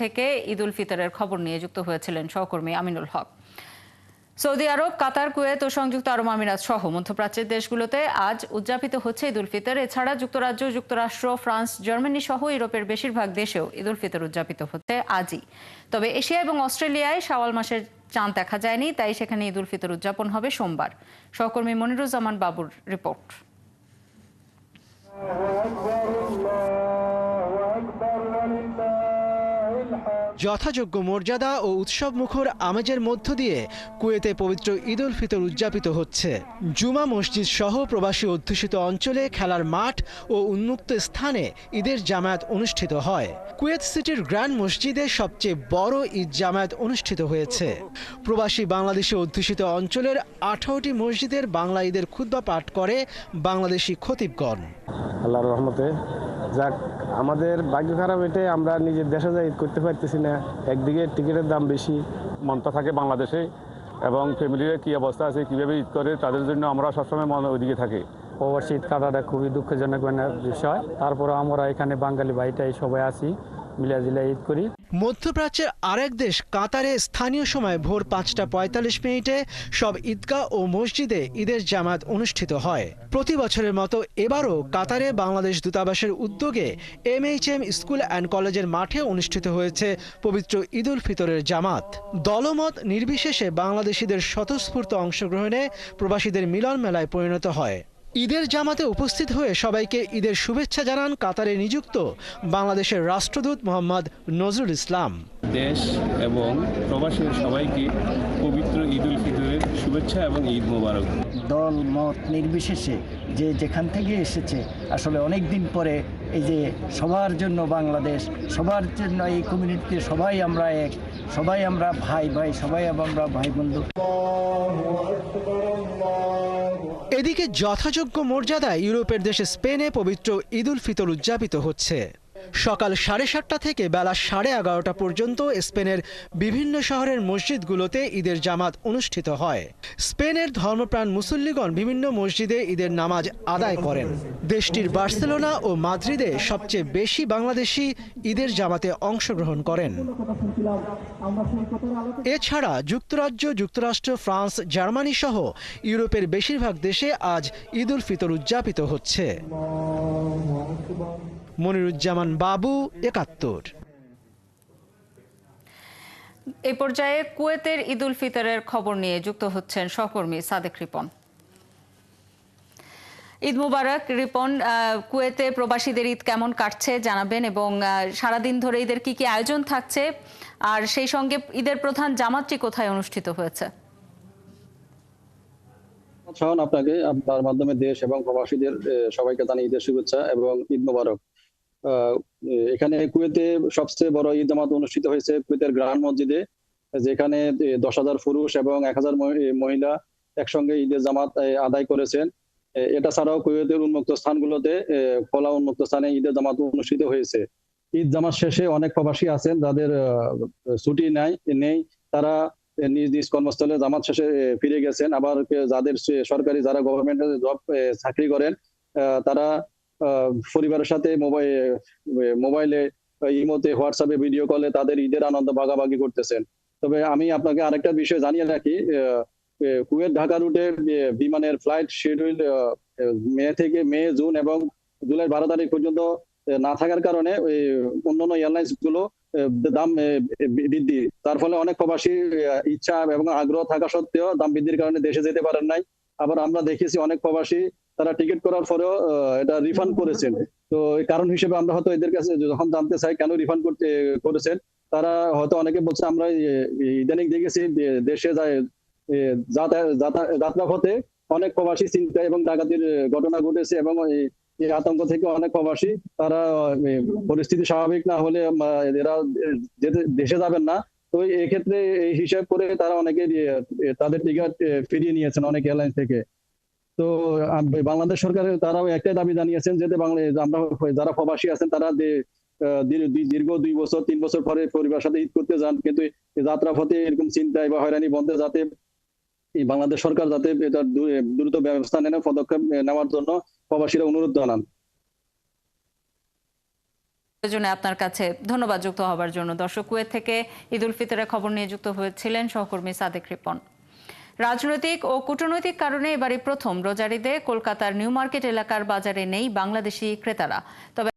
থেকে ঈদ উল ফিতরের খবর নিয়ে যুক্ত হয়েছিলেন সহকর্মী আমিনুল হক। সৌদি আরব, কাতার, কুয়েত ও সংযুক্ত আরব আমিরাত সহ মধ্যপ্রাচ্যের দেশগুলোতে আজ উদযাপিত হচ্ছে ঈদ উল ফিতর। এছাড়া যুক্তরাজ্য, যুক্তরাষ্ট্র, ফ্রান্স, জার্মানি সহ ইউরোপের বেশিরভাগ দেশেও ঈদ উল ফিতর উদযাপিত হচ্ছে আজই। তবে এশিয়া এবং অস্ট্রেলিয়ায় শাওয়াল মাসের চাঁদ দেখা যায়নি, তাই সেখানে ঈদ উল ফিতর উদযাপন হবে সোমবার। সহকর্মী মনিরুজ্জামান বাবুর রিপোর্ট। যথাযোগ্য মর্যাদা ও উৎসব মুখর আমেজের মধ্য দিয়ে কুয়েতে পবিত্র ঈদ উল ফিতর উদযাপিত হচ্ছে। জুমা মসজিদ সহ প্রবাসী অধ্যুষিত অঞ্চলে খেলার মাঠ ও উন্মুক্ত স্থানে ঈদের জামায়াত অনুষ্ঠিত হয়। কুয়েত সিটির গ্র্যান্ড মসজিদে সবচেয়ে বড় ঈদ জামায়াত অনুষ্ঠিত হয়েছে। প্রবাসী বাংলাদেশি অধ্যুষিত অঞ্চলের 18টি মসজিদের বাংলা ঈদের খুতবা পাঠ করে বাংলাদেশি খতিবগণ। আল্লাহর রহমতে যাক, আমাদের ভাগ্য খারাপ এটাই, আমরা নিজের দেশে যাই ঈদ করতে পারতেছি না। একদিকে টিকিটের দাম বেশি, মনটা থাকে বাংলাদেশে এবং ফ্যামিলির কি অবস্থা আছে, কিভাবে ঈদ করে, তাদের জন্য আমরা সবসময় মন ওইদিকে থাকি। প্রবাসী ঈদ কাটাটা খুবই দুঃখজনক বিষয়। তারপরে আমরা এখানে বাঙালি ভাইটাই সবাই আছি, মিলাজিলা ঈদ করি। মধ্যপ্রাচ্যের আরেক দেশ কাতারে স্থানীয় সময় ভোর 5:45 সব ঈদগাহ ও মসজিদে ঈদের জামাত অনুষ্ঠিত হয়। প্রতি বছরের মতো এবারও কাতারে বাংলাদেশ দূতাবাসের উদ্যোগে MHM স্কুল অ্যান্ড কলেজের মাঠে অনুষ্ঠিত হয়েছে পবিত্র ঈদ উল ফিতরের জামাত। দলমত নির্বিশেষে বাংলাদেশিদের স্বতঃস্ফূর্ত অংশগ্রহণে প্রবাসীদের মিলন মেলায় পরিণত হয়। ঈদের জামাতে উপস্থিত হয়ে সবাইকে ঈদের শুভেচ্ছা জানান কাতারে নিযুক্ত বাংলাদেশের রাষ্ট্রদূত মোহাম্মদ নজরুল ইসলাম। দেশ এবং প্রবাসীদের সবাইকে পবিত্র ঈদ উল ফিতরের শুভেচ্ছা এবং ঈদ মোবারক। দল মত নির্বিশেষে যে যেখান থেকে এসেছে, আসলে অনেক দিন পরে এই যে সবার জন্য বাংলাদেশ, সবার জন্য এই কমিউনিটিতে সবাই আমরা এক, সবাই আমরা ভাই ভাই, সবাই আমরা ভাই বন্ধু। এদিকে যথাযোগ্য মর্যাদায় ইউরোপের দেশে স্পেনে পবিত্র ঈদ উল ফিতর উদযাপিত হচ্ছে। সকাল 7:30 থেকে বেলা 11:30 পর্যন্ত স্পেনের বিভিন্ন শহরের মসজিদগুলোতে ঈদের জামাত অনুষ্ঠিত হয়। স্পেনের ধর্মপ্রাণ মুসল্লিগণ বিভিন্ন মসজিদে ঈদের নামাজ আদায় করেন। দেশটির বার্সেলোনা ও মাদ্রিদে সবচেয়ে বেশি বাংলাদেশি ঈদের জামাতে অংশগ্রহণ করেন। এছাড়া যুক্তরাজ্য, যুক্তরাষ্ট্র, ফ্রান্স, জার্মানি সহ ইউরোপের বেশিরভাগ দেশে আজ ঈদ উল ফিতর উদযাপিত হচ্ছে। মনিরুজ্জামান বাবু, 71। এই পর্যায়ে কুয়েতের ঈদ উল ফিতরের খবর নিয়ে যুক্ত হচ্ছেন সহকর্মী সাদেক রিপন। ঈদ মুবারক রিপন। কুয়েতে প্রবাসীদের ঈদ কেমন কাটছে জানাবেন, এবং সারাদিন ধরে ঈদের কি কি আয়োজন থাকছে, আর সেই সঙ্গে ঈদের প্রধান জামাতটি কোথায় অনুষ্ঠিত হয়েছে? আপনাকে আপনার মাধ্যমে দেশ এবং প্রবাসীদের সবাইকে জানাই ঈদের শুভেচ্ছা এবং ঈদ মোবারক। এখানে কুয়েতে সবচেয়ে বড় ঈদ জামাত অনুষ্ঠিত হয়েছে কুয়েতের গ্র্যান্ড মসজিদে, যেখানে 10,000 পুরুষ এবং 1,000 মহিলা একসঙ্গে ঈদের জামাত আদায় করেছেন। এটা ছাড়াও কুয়েতের উন্মুক্ত স্থানগুলোতে, খোলা উন্মুক্ত স্থানে ঈদের জামাত অনুষ্ঠিত হয়েছে। ঈদ জামাত শেষে অনেক প্রবাসী আছেন যাদের ছুটি নেই, তারা নিজ নিজ কর্মস্থলে জামাত শেষে ফিরে গেছেন। আবার যাদের সরকারি, যারা গভর্নমেন্টের জব চাকরি করেন, তারা পরিবারের সাথে মোবাইলে, ইমোতে, হোয়াটসঅ্যাপে ভিডিও কলে তাদের ঈদের আনন্দ ভাগাভাগি করতেছেন। তবে আমি আপনাকে আরেকটা বিষয় জানিয়ে রাখি, কুয়েত ঢাকা রুটে বিমানের ফ্লাইট শিডিউল মে, জুন এবং জুলাই 12 তারিখ পর্যন্ত না থাকার কারণে ওই অন্যান্য এয়ারলাইন্স গুলো দাম বৃদ্ধি, তার ফলে অনেক প্রবাসী ইচ্ছা এবং আগ্রহ থাকা সত্ত্বেও দাম বৃদ্ধির কারণে দেশে যেতে পারেন নাই। আবার আমরা দেখেছি অনেক প্রবাসী তারা টিকিট করার পরেও এটা রিফান্ড করেছেন। তো এই কারণ হিসেবে আমরা হয়তো এদের কাছে যখন জানতে চাই কেন রিফান্ড করেছেন, তারা হয়তো অনেকে বলছে আমরা ইদানিং দেখেছি দেশে যাত্রা পথে অনেক প্রবাসী চিন্তা এবং ডাকাতির ঘটনা ঘটেছে, এবং এই আতঙ্ক থেকে অনেক প্রবাসী তারা পরিস্থিতি স্বাভাবিক না হলে এরা দেশে যাবেন না। তো এই ক্ষেত্রে এই হিসাব করে তারা অনেকে তাদের টিকিট ফিরিয়ে নিয়েছেন অনেক এয়ারলাইন্স থেকে। তো বাংলাদেশ সরকারের তারাও একটাই দাবি জানিয়েছেন, যাতে আমরা যারা প্রবাসী আছেন তারা দীর্ঘ 2 বছর 3 বছর পরে পরিবারের সাথে ঈদ করতে যান, কিন্তু যাত্রা পথে এরকম চিন্তায় বা হয়রানি বন্ধে যাতে বাংলাদেশ সরকার যাতে এটা দ্রুত ব্যবস্থা নেন, পদক্ষেপ নেওয়ার জন্য প্রবাসীরা অনুরোধ জানান। প্রয়োজনে আপনার কাছে ধন্যবাদ যুক্ত হবার জন্য। দর্শক, কুয়েত থেকে ঈদ উল ফিতরের খবর নিয়ে যুক্ত হয়েছিলেন সহকর্মী সাদেক রিপন। রাজনৈতিক ও কূটনৈতিক কারণে এবারই প্রথম রোজার ঈদে কলকাতার নিউ মার্কেট এলাকার বাজারে নেই বাংলাদেশি ক্রেতারা। তবে